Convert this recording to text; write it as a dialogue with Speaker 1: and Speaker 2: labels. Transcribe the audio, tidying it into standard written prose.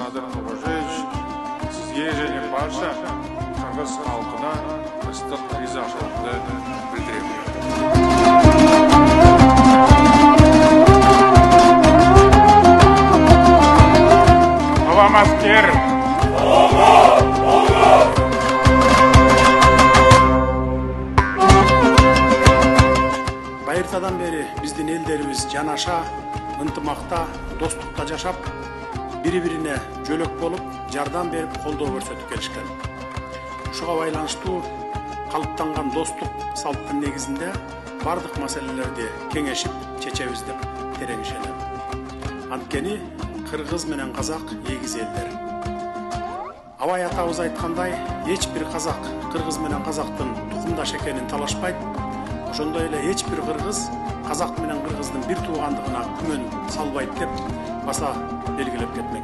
Speaker 1: Александр Новожевич, сізге және барша қырғыз халқына ыстық ризашылықты білдіремін. Салам аскер!
Speaker 2: Байыртадан бери биздин элдерибиз жанаша, ынтымакта, достукта жашап, бири-бирине жөлөк болуп, жардам берип, колдоо көрсөтүп келишкен. Ушуга байланыштуу калыптанган достук салттын негизинде бардык маселелерди кеңешип, чечебиз деп терең ишенем. Анткени кыргыз менен казак эгиз элдер. Абай атабыз айткандай, эч бир казак кыргыз менен казактын тукумдаш экенин талашпайт. Ошондой эле эч бир кыргыз казак менен кыргыздын бир туугандыгына күмөн салбайт деп баса белгилеп кетмек.